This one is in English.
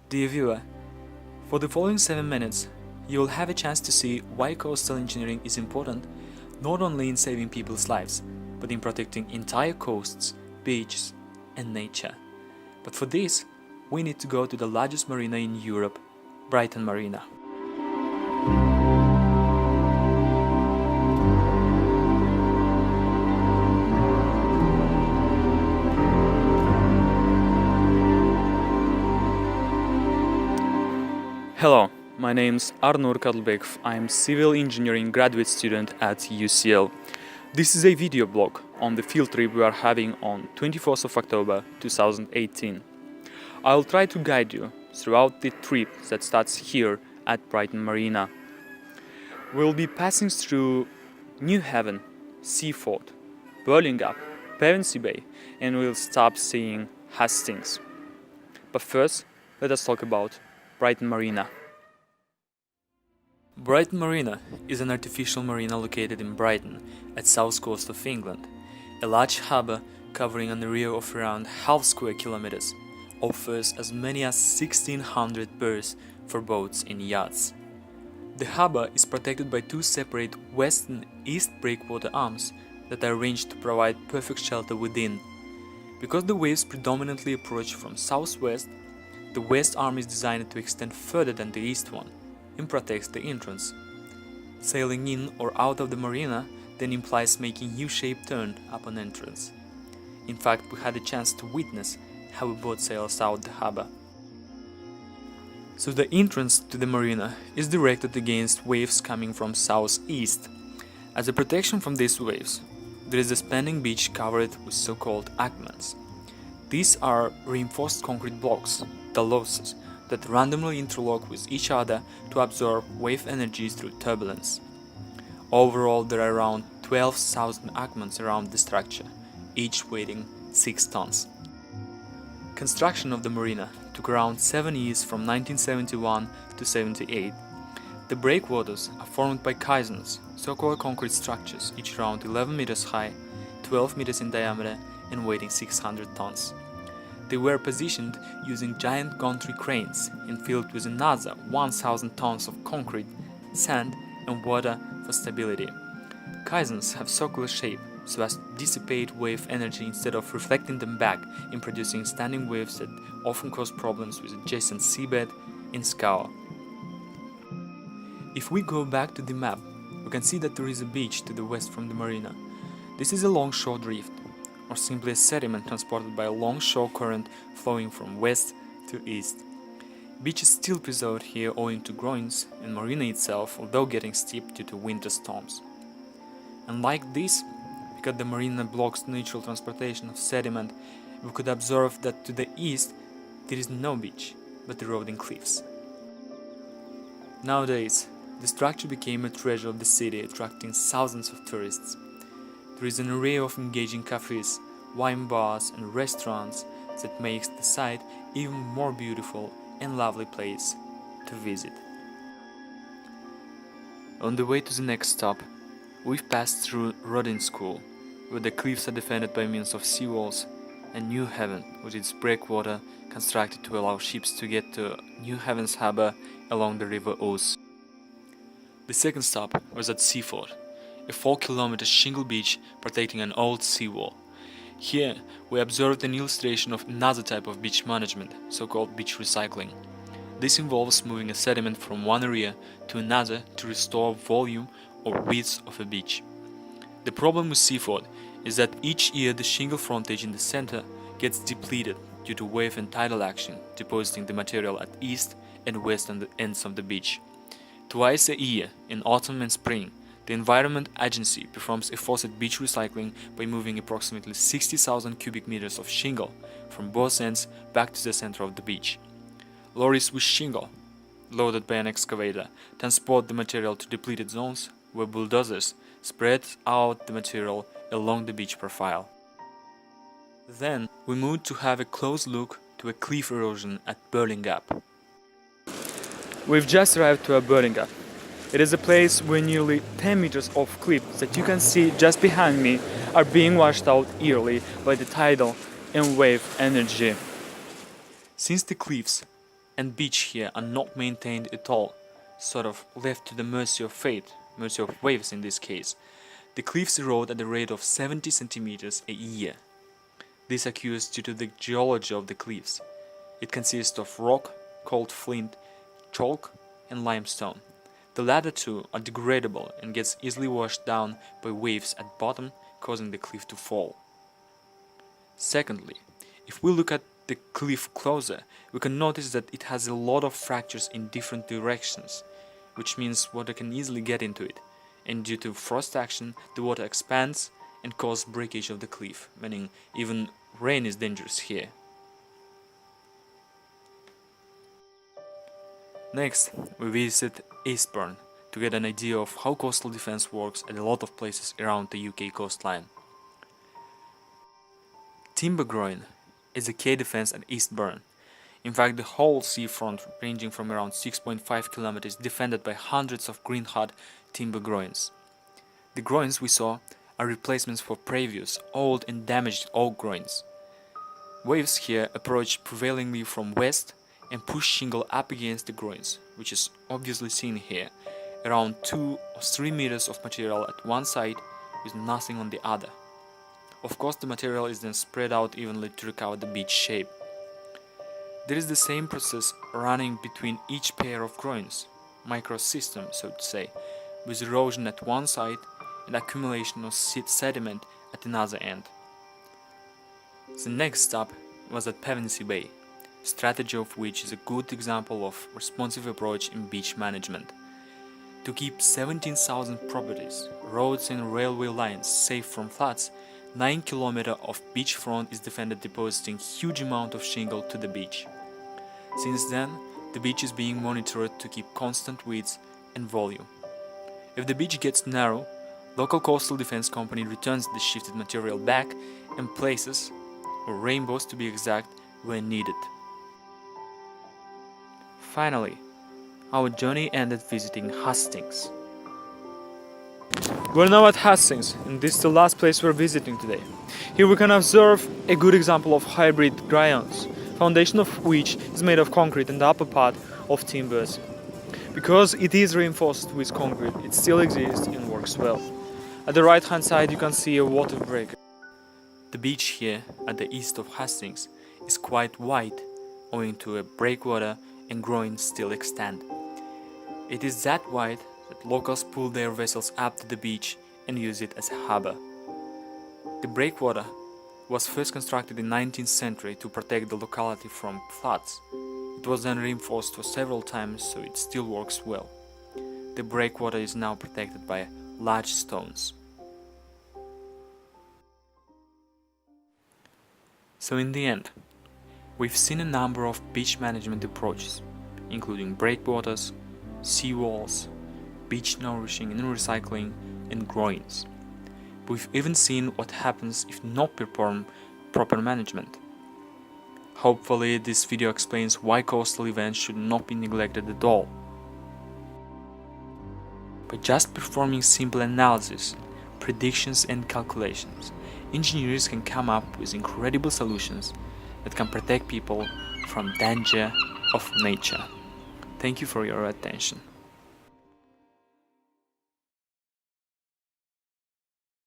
Dear viewer, for the following 7 minutes, you will have a chance to see why coastal engineering is important not only in saving people's lives, but in protecting entire coasts, beaches, and nature. But for this, we need to go to the largest marina in Europe, Brighton Marina. Hello, my name's Arnur Kadylbekov. I'm civil engineering graduate student at UCL. This is a video blog on the field trip we are having on 24th of October 2018. I'll try to guide you throughout the trip that starts here at Brighton Marina. We'll be passing through New Haven, Seaford, Burlingame, Pevensey Bay, and we'll stop seeing Hastings. But first, let us talk about Brighton Marina. Brighton Marina is an artificial marina located in Brighton, at south coast of England. A large harbour covering an area of around half square kilometers offers as many as 1,600 berths for boats and yachts. The harbour is protected by two separate west and east breakwater arms that are arranged to provide perfect shelter within. Because the waves predominantly approach from southwest, the west arm is designed to extend further than the east one and protects the entrance. Sailing in or out of the marina then implies making U-shaped turn upon entrance. In fact, we had a chance to witness how a boat sails out the harbour. So the entrance to the marina is directed against waves coming from southeast. As a protection from these waves, there is a spanning beach covered with so-called agments. These are reinforced concrete blocks, taloses, that randomly interlock with each other to absorb wave energies through turbulence. Overall, there are around 12,000 agments around the structure, each weighing 6 tons. Construction of the marina took around 7 years from 1971 to 78. The breakwaters are formed by caissons, so-called concrete structures, each around 11 meters high, 12 meters in diameter, and weighing 600 tons. They were positioned using giant gantry cranes and filled with another 1,000 tons of concrete, sand, and water for stability. Caissons have circular shape so as to dissipate wave energy instead of reflecting them back and producing standing waves that often cause problems with adjacent seabed and scour. If we go back to the map, we can see that there is a beach to the west from the marina. This is a longshore drift, or simply a sediment transported by a longshore current flowing from west to east. Beach is still preserved here owing to groins, and marina itself, although getting steep due to winter storms. Unlike this, because the marina blocks natural transportation of sediment, we could observe that to the east there is no beach, but eroding cliffs. Nowadays, the structure became a treasure of the city, attracting thousands of tourists. There is an array of engaging cafes, wine bars and restaurants that makes the site even more beautiful and lovely place to visit. On the way to the next stop, we've passed through Rodin School, where the cliffs are defended by means of seawalls, and New Haven, with its breakwater constructed to allow ships to get to New Haven's harbour along the River Ouse. The second stop was at Seaford, a 4-kilometer shingle beach protecting an old seawall. Here, we observed an illustration of another type of beach management, so-called beach recycling. This involves moving a sediment from one area to another to restore volume or width of a beach. The problem with Seaford is that each year the shingle frontage in the center gets depleted due to wave and tidal action, depositing the material at east and west ends of the beach. Twice a year, in autumn and spring, the Environment Agency performs a forced beach recycling by moving approximately 60,000 cubic meters of shingle from both ends back to the center of the beach. Lorries with shingle, loaded by an excavator, transport the material to depleted zones where bulldozers spread out the material along the beach profile. Then we moved to have a close look to a cliff erosion at Burlingame. We've just arrived to Burlingame. It is a place where nearly 10 meters of cliffs that you can see just behind me are being washed out yearly by the tidal and wave energy. Since the cliffs and beach here are not maintained at all, sort of left to the mercy of fate, mercy of waves in this case. The cliffs erode at the rate of 70 centimeters a year. This occurs due to the geology of the cliffs. It consists of rock, called flint, chalk and limestone. The latter two are degradable and gets easily washed down by waves at bottom, causing the cliff to fall. Secondly, if we look at the cliff closer, we can notice that it has a lot of fractures in different directions, which means water can easily get into it, and due to frost action, the water expands and causes breakage of the cliff, meaning even rain is dangerous here. Next, we visit Eastbourne to get an idea of how coastal defense works at a lot of places around the UK coastline. Timber groin is a key defense at Eastbourne. In fact, the whole seafront, ranging from around 6.5 kilometers, is defended by hundreds of green-hard timber groins. The groins we saw are replacements for previous, old and damaged oak groins. Waves here approach prevailingly from west and push shingle up against the groins, which is obviously seen here, around 2 or 3 meters of material at one side with nothing on the other. Of course, the material is then spread out evenly to recover the beach shape. There is the same process running between each pair of groins, microsystem so to say, with erosion at one side and accumulation of sediment at another end. The next stop was at Pevensey Bay, strategy of which is a good example of responsive approach in beach management. To keep 17,000 properties, roads and railway lines safe from floods, 9 km of beachfront is defended, depositing huge amount of shingle to the beach. Since then, the beach is being monitored to keep constant width and volume. If the beach gets narrow, local coastal defense company returns the shifted material back and places, or rainbows to be exact, where needed. Finally, our journey ended visiting Hastings. We're now at Hastings, and this is the last place we're visiting today. Here we can observe a good example of hybrid griots, foundation of which is made of concrete and the upper part of timbers. Because it is reinforced with concrete, it still exists and works well. At the right hand side you can see a water breaker. The beach here at the east of Hastings is quite wide, owing to a breakwater and groins still extant. It is that wide that locals pull their vessels up to the beach and use it as a harbor. The breakwater was first constructed in the 19th century to protect the locality from floods. It was then reinforced for several times, so it still works well. The breakwater is now protected by large stones. So in the end, we've seen a number of beach management approaches, including breakwaters, seawalls, beach nourishing and recycling, and groins. We've even seen what happens if not perform proper management. Hopefully this video explains why coastal events should not be neglected at all. By just performing simple analysis, predictions and calculations, engineers can come up with incredible solutions that can protect people from danger of nature. Thank you for your attention.